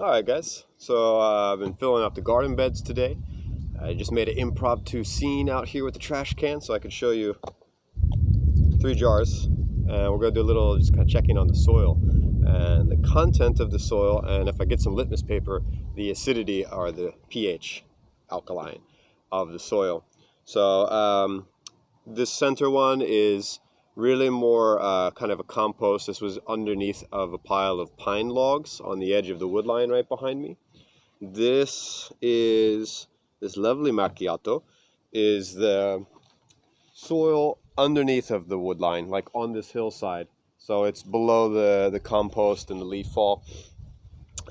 Alright guys, so I've been filling up the garden beds today. I just made an impromptu scene out here with the trash can so I could show you 3 jars. And we're going to do a little just kind of checking on the soil and the content of the soil, and if I get some litmus paper, the acidity or the pH, alkaline, of the soil. So this center one is really more kind of a compost. This was underneath of a pile of pine logs on the edge of the wood line right behind me. This lovely macchiato is the soil underneath of the wood line, like on this hillside. So it's below the compost and the leaf fall.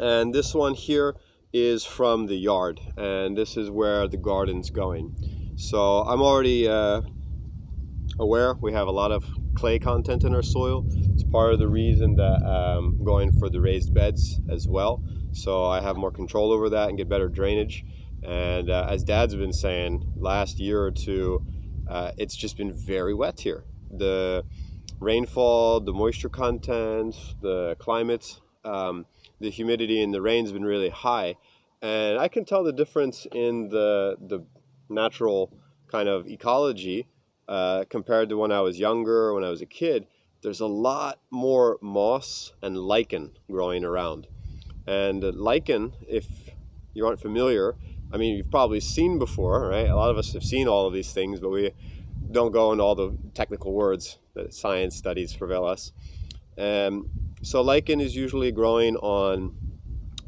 And this one here is from the yard, and this is where the garden's going. So I'm already aware we have a lot of clay content in our soil. It's part of the reason that I'm going for the raised beds as well, so I have more control over that and get better drainage. And as Dad's been saying, last year or two it's just been very wet here. The rainfall, the moisture content, the climate, the humidity and the rain's been really high, and I can tell the difference in the natural kind of ecology compared to when I was younger or when I was a kid. There's a lot more moss and lichen growing around. And lichen, if you aren't familiar, I mean, you've probably seen before, right? A lot of us have seen all of these things, but we don't go into all the technical words that science studies reveal us. So lichen is usually growing on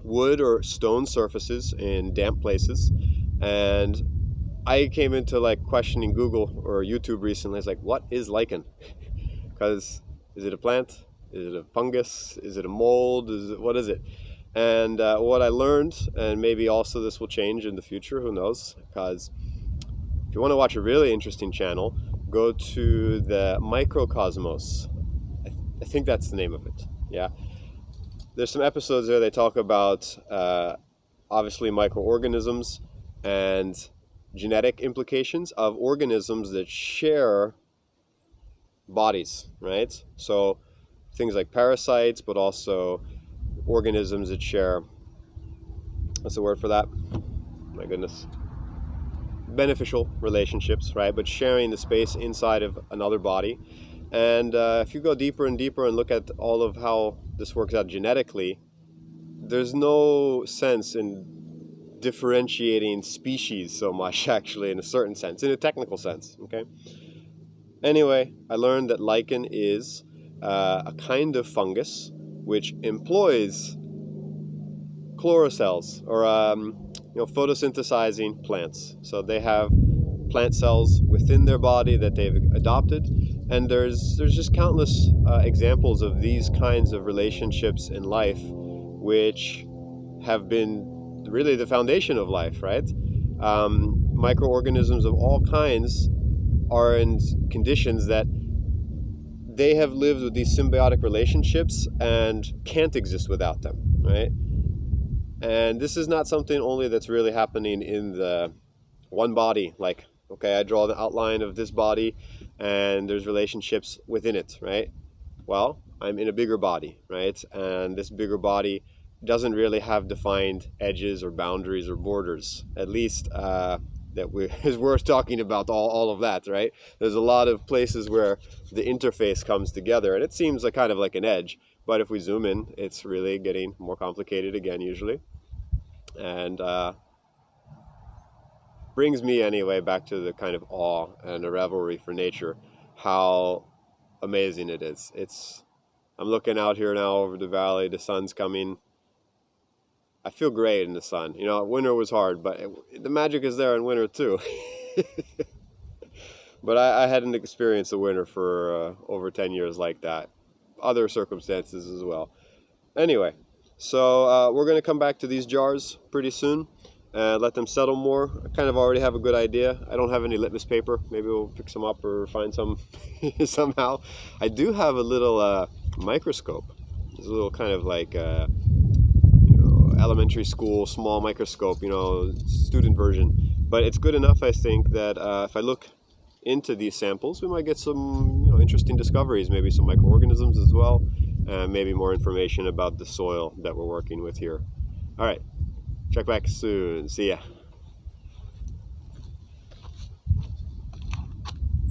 wood or stone surfaces in damp places. And I came into like questioning Google or YouTube recently. It's like, what is lichen? Because is it a plant? Is it a fungus? Is it a mold? What is it? And what I learned, and maybe also this will change in the future, who knows? Because if you want to watch a really interesting channel, go to the Microcosmos. I think that's the name of it. Yeah. There's some episodes there they talk about obviously microorganisms and genetic implications of organisms that share bodies, right? So things like parasites, but also organisms that share, what's the word for that? My goodness. Beneficial relationships, right? But sharing the space inside of another body. And if you go deeper and deeper and look at all of how this works out genetically, there's no sense in differentiating species so much, actually, in a certain sense, in a technical sense, okay? Anyway, I learned that lichen is a kind of fungus which employs chlorocells, or photosynthesizing plants. So they have plant cells within their body that they've adopted, and there's just countless examples of these kinds of relationships in life which have been really the foundation of life, right? Microorganisms of all kinds are in conditions that they have lived with these symbiotic relationships and can't exist without them, right? And this is not something only that's really happening in the one body, like, okay, I draw the outline of this body and there's relationships within it, right? Well, I'm in a bigger body, right? And this bigger body doesn't really have defined edges or boundaries or borders, at least is worth talking about all of that, right? There's a lot of places where the interface comes together and it seems like kind of like an edge, but if we zoom in, it's really getting more complicated again usually. And brings me anyway back to the kind of awe and a revelry for nature, how amazing it is. I'm looking out here now over the valley, the sun's coming. I feel great in the sun. You know, winter was hard, but the magic is there in winter too. But I hadn't experienced the winter for over 10 years like that. Other circumstances as well. Anyway, so we're going to come back to these jars pretty soon and let them settle more. I kind of already have a good idea. I don't have any litmus paper. Maybe we'll pick some up or find some somehow. I do have a little microscope. It's a little kind of like elementary school small microscope, student version, but it's good enough, I think, that if I look into these samples, we might get some interesting discoveries, maybe some microorganisms as well, and maybe more information about the soil that we're working with here. All right, check back soon. See ya.